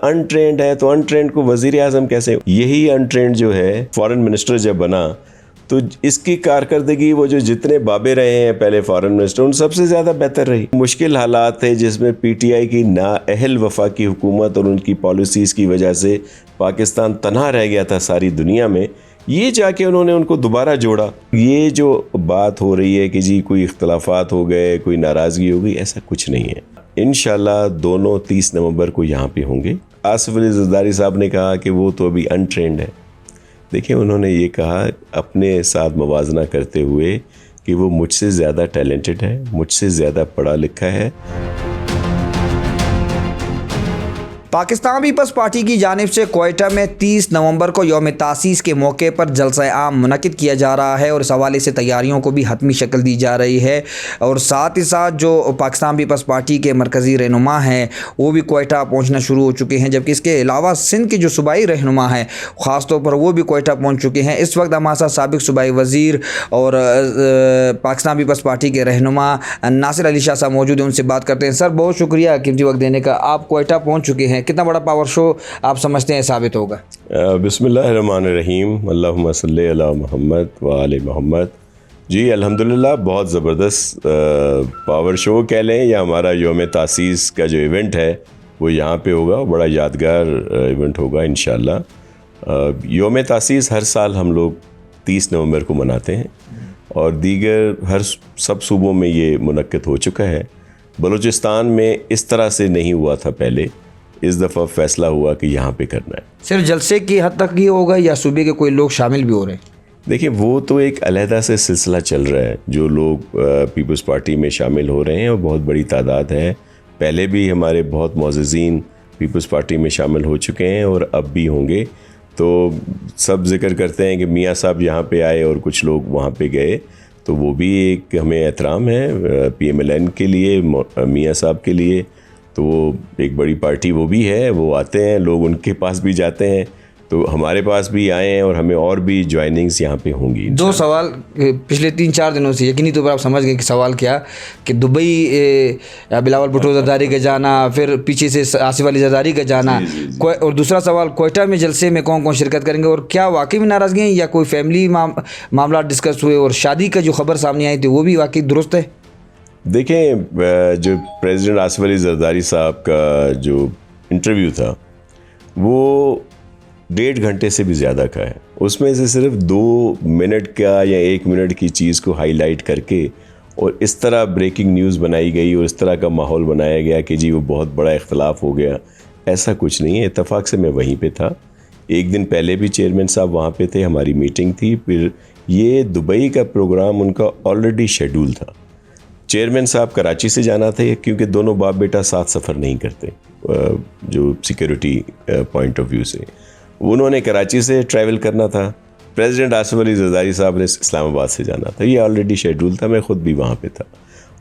Untrained है, तो untrained को वजीर आजम कैसे? यही अनट्रेंड जो है फॉरेन मिनिस्टर जब बना तो इसकी कारकर्दगी वो जो जितने बाबे रहे हैं पहले फॉरेन मिनिस्टर उन सबसे ज़्यादा बेहतर रही। मुश्किल हालात थे जिसमें पीटीआई की नाअहल वफाकी हुकूमत और उनकी पॉलिसीज़ की वजह से पाकिस्तान तनहा रह गया था सारी दुनिया में, ये जाके उन्होंने उनको दोबारा जोड़ा। ये जो बात हो रही है कि जी कोई इख्तलाफात हो गए, कोई नाराज़गी हो गई, ऐसा कुछ नहीं है। इंशाल्लाह दोनों 30 नवंबर को यहाँ पे होंगे। आसिफ अली ज़रदारी साहब ने कहा कि वो तो अभी अनट्रेंड है। देखिए, उन्होंने ये कहा अपने साथ मवाजना करते हुए कि वो मुझसे ज़्यादा टैलेंटेड है, मुझसे ज़्यादा पढ़ा लिखा है। पाकिस्तान पीपल्स पार्टी की जानिब से क्वेटा में 30 नवंबर को यौम तासीस के मौके पर जलसा आम मुनक़िद किया जा रहा है और इस हवाले से तैयारियों को भी हतमी शक्ल दी जा रही है। और साथ ही साथ जो पाकिस्तान पीपल्स पार्टी के मरकज़ी रहनुमा हैं वो भी क्वेटा पहुंचना शुरू हो चुके हैं, जबकि इसके अलावा सिंध के जो सूबाई रहनुमा हैं ख़ास तौर पर वो भी क्वेटा पहुँच चुके हैं। इस वक्त हमारे साथ साबिक़ सूबाई वज़ीर और पाकिस्तान पीपल्स पार्टी के रहनुमा नासिर अली शाह साहब मौजूद हैं, उनसे बात करते हैं। सर, बहुत शुक्रिया कीमती वक्त देने का। आप क्वेटा पहुँच चुके हैं, कितना बड़ा पावर शो आप समझते हैं साबित होगा? बिस्मिल्लाहिर्रहमानिर्रहीम, अल्लाहुम्मा सल्ली अला मुहम्मद व आले मोहम्मद। जी अल्हम्दुलिल्लाह, बहुत ज़बरदस्त पावर शो कह लें या हमारा यौम तासीस का जो इवेंट है वो यहाँ पे होगा। बड़ा यादगार इवेंट होगा इंशाअल्लाह। यौम तासीस हर साल हम लोग 30 नवंबर को मनाते हैं और दीगर सब सूबों में ये मुनक्किद हो चुका है। बलूचिस्तान में इस तरह से नहीं हुआ था पहले, इस दफ़ा फ़ैसला हुआ कि यहाँ पे करना है। सिर्फ जलसे की हद तक ही होगा या सूबे के कोई लोग शामिल भी हो रहे हैं? देखिए, वो तो एक अलहदा से सिलसिला चल रहा है। जो लोग पीपल्स पार्टी में शामिल हो रहे हैं और बहुत बड़ी तादाद है। पहले भी हमारे बहुत मोअज़्ज़िज़ीन पीपल्स पार्टी में शामिल हो चुके हैं और अब भी होंगे। तो सब जिक्र करते हैं कि मियाँ साहब यहाँ पे आए और कुछ लोग वहाँ पे गए, तो वो भी एक हमें एहतराम है PMLN के लिए, मियाँ साहब के लिए। तो वो एक बड़ी पार्टी वो भी है, वो आते हैं, लोग उनके पास भी जाते हैं, तो हमारे पास भी आए हैं और हमें और भी ज्वाइनिंग्स यहाँ पे होंगी। दो सवाल पिछले 3-4 दिनों से यकीनी तौर पर आप समझ गए कि सवाल क्या, कि दुबई बिलावल भुट्टो ज़रदारी का जाना, फिर पीछे से आसिफ अली ज़रदारी का जाना, और दूसरा सवाल क्वेटा में जलसे में कौन कौन शिरकत करेंगे और क्या वाकई में नाराज़गी है या कोई फैमिली मामला डिस्कस हुए, और शादी का जो खबर सामने आई थी वो भी वाकई दुरुस्त है? देखें, जो प्रेसिडेंट आसिफ अली ज़रदारी साहब का जो इंटरव्यू था वो 1.5 घंटे से भी ज़्यादा का है। उसमें से सिर्फ 2 मिनट का या 1 मिनट की चीज़ को हाईलाइट करके और इस तरह ब्रेकिंग न्यूज़ बनाई गई और इस तरह का माहौल बनाया गया कि जी वो बहुत बड़ा इख्तलाफ हो गया। ऐसा कुछ नहीं है। इत्तफाक से मैं वहीं पे था। एक दिन पहले भी चेयरमैन साहब वहाँ पे थे, हमारी मीटिंग थी। फिर ये दुबई का प्रोग्राम उनका ऑलरेडी शेड्यूल था। चेयरमैन साहब कराची से जाना था क्योंकि दोनों बाप बेटा साथ सफ़र नहीं करते, जो सिक्योरिटी पॉइंट ऑफ व्यू से उन्होंने कराची से ट्रैवल करना था। प्रेसिडेंट आसिफ अली ज़रदारी साहब ने इस्लामाबाद से जाना था। ये ऑलरेडी शेड्यूल था, मैं ख़ुद भी वहाँ पे था।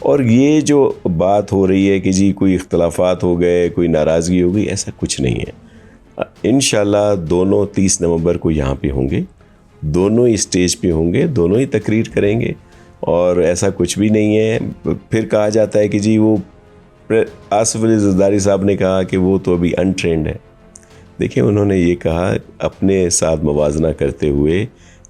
और ये जो बात हो रही है कि जी कोई इख्तलाफात हो गए, कोई नाराज़गी हो गई, ऐसा कुछ नहीं है। इंशाल्लाह दोनों 30 नवंबर को यहाँ पे होंगे, दोनों ही स्टेज पे होंगे, दोनों ही तकरीर करेंगे और ऐसा कुछ भी नहीं है। फिर कहा जाता है कि जी वो आसिफ अली ज़रदारी साहब ने कहा कि वो तो अभी अनट्रेंड है। देखिए, उन्होंने ये कहा अपने साथ मवाजना करते हुए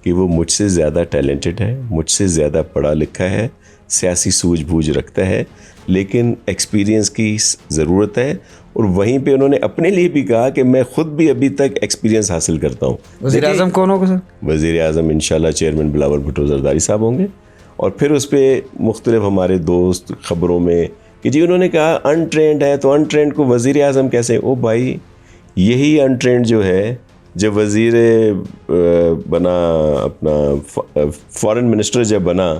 कि वो मुझसे ज़्यादा टैलेंटेड है, मुझसे ज़्यादा पढ़ा लिखा है, सियासी सूझबूझ रखता है, लेकिन एक्सपीरियंस की ज़रूरत है। और वहीं पे उन्होंने अपने लिए भी कहा कि मैं ख़ुद भी अभी तक एक्सपीरियंस हासिल करता हूँ। वज़ीर आज़म कौन होगा सर? वज़ीर आज़म इंशाल्लाह चेयरमैन बिलावल भुट्टो ज़रदारी साहब होंगे। और फिर उस पर मुख्तलिफ हमारे दोस्त ख़बरों में कि जी उन्होंने कहा अनट्रेंड है, तो अनट्रेंड को वज़ीर आज़म कैसे? ओ भाई, यही अनट्रेंड जो है जब वज़ीर बना, अपना फॉरेन मिनिस्टर जब बना,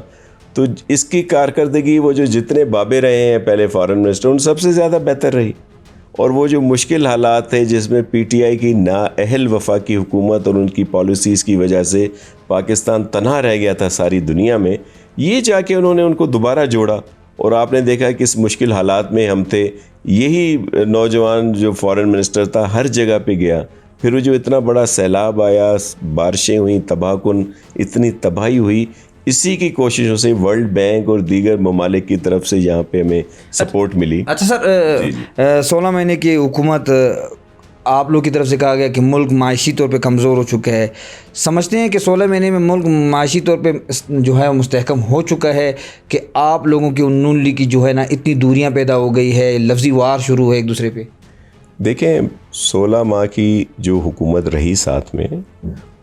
तो इसकी कारकर्दगी वो जो जितने बाबे रहे हैं पहले फॉरेन मिनिस्टर उन सबसे ज़्यादा बेहतर रही। और वो जो मुश्किल हालात थे जिसमें पीटीआई की नाअहल वफाकी हुकूमत और उनकी पॉलिसीज़ की वजह से पाकिस्तान तनहा रह गया था सारी दुनिया में, ये जाके उन्होंने उनको दोबारा जोड़ा। और आपने देखा किस मुश्किल हालात में हम थे। यही नौजवान जो फॉरेन मिनिस्टर था हर जगह पे गया। फिर वो जो इतना बड़ा सैलाब आया, बारिशें हुई, तबाहकुन, इतनी तबाही हुई, इसी की कोशिशों से वर्ल्ड बैंक और दीगर ममालिक की तरफ से यहाँ पे हमें सपोर्ट मिली। अच्छा सर, 16 महीने की हुकूमत आप लोग की तरफ से कहा गया कि मुल्क माशी तौर पे कमज़ोर हो चुका है। समझते हैं कि 16 महीने में मुल्क माशी तौर पे जो है मुस्तहकम हो चुका है कि आप लोगों की नून लीग की जो है ना इतनी दूरियां पैदा हो गई है, लफ्ज़ी वार शुरू है एक दूसरे पे? देखें, 16 माह की जो हुकूमत रही साथ में,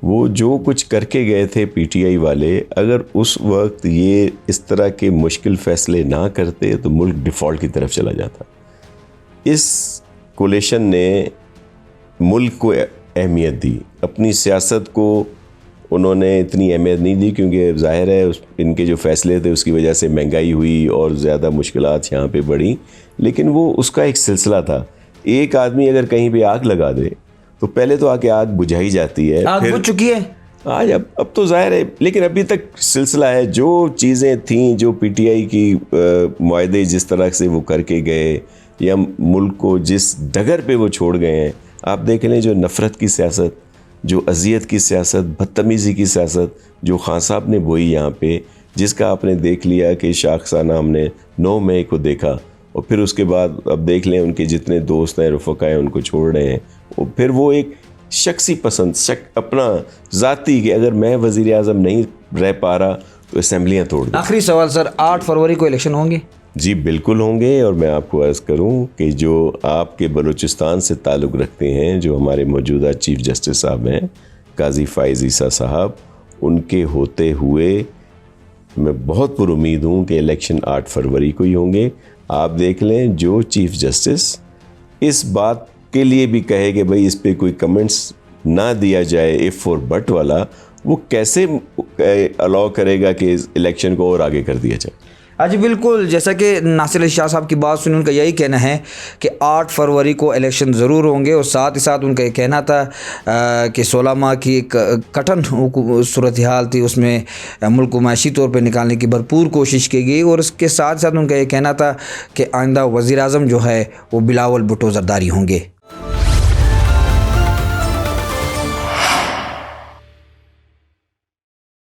वो जो कुछ करके गए थे पीटीआई वाले, अगर उस वक्त ये इस तरह के मुश्किल फ़ैसले ना करते तो मुल्क डिफ़ॉल्ट की तरफ चला जाता। इस कोलिशन ने मुल्क को अहमियत दी, अपनी सियासत को उन्होंने इतनी अहमियत नहीं दी, क्योंकि ज़ाहिर है इनके जो फ़ैसले थे उसकी वजह से महंगाई हुई और ज़्यादा मुश्किलात यहाँ पे बढ़ी। लेकिन वो उसका एक सिलसिला था। एक आदमी अगर कहीं पे आग लगा दे तो पहले तो आके आग बुझाई जाती है, आग बुझ चुकी है आज। अब तो ज़ाहिर है, लेकिन अभी तक सिलसिला है। जो चीज़ें थीं, जो पीटीआई की मुआहदे जिस तरह से वो करके गए, या मुल्क को जिस डगर पे वो छोड़ गए हैं, आप देख लें, जो नफ़रत की सियासत, जो अजियत की सियासत, बदतमीज़ी की सियासत जो खान साहब ने बोई यहाँ पे, जिसका आपने देख लिया कि शाखसाना हमने 9 मई को देखा, और फिर उसके बाद अब देख लें उनके जितने दोस्त हैं, रफ़क़ा हैं, उनको छोड़ रहे हैं। और फिर वो एक शख्सी पसंद, अपना ज़ाती, कि अगर मैं वज़ीर आज़म नहीं रह पा रहा तो असम्बलियाँ तोड़ दूँ। आखिरी सवाल सर, 8 फरवरी को इलेक्शन होंगे? जी बिल्कुल होंगे। और मैं आपको अर्ज़ करूं कि जो आपके बलूचिस्तान से ताल्लुक़ रखते हैं, जो हमारे मौजूदा चीफ़ जस्टिस साहब हैं, काजी फ़ाइज़ ईसा साहब, उनके होते हुए मैं बहुत पुरुमीद हूं कि इलेक्शन 8 फरवरी को ही होंगे। आप देख लें, जो चीफ़ जस्टिस इस बात के लिए भी कहे कि भाई इस पे कोई कमेंट्स ना दिया जाए, इफ़ और बट वाला, वो कैसे अलाउ करेगा कि इस इलेक्शन को और आगे कर दिया जाए? जी बिल्कुल, जैसा कि नासिर अली शाह साहब की बात सुनी, उनका यही कहना है कि 8 फरवरी को इलेक्शन ज़रूर होंगे। और साथ ही साथ उनका ये कहना था कि 16 माह की एक कठिन सूरत हाल थी, उसमें मुल्क को माशी तौर पर निकालने की भरपूर कोशिश की गई। और उसके साथ साथ उनका ये कहना था कि आइंदा वज़ीर आज़म जो है वो बिलावल भुट्टो ज़रदारी होंगे।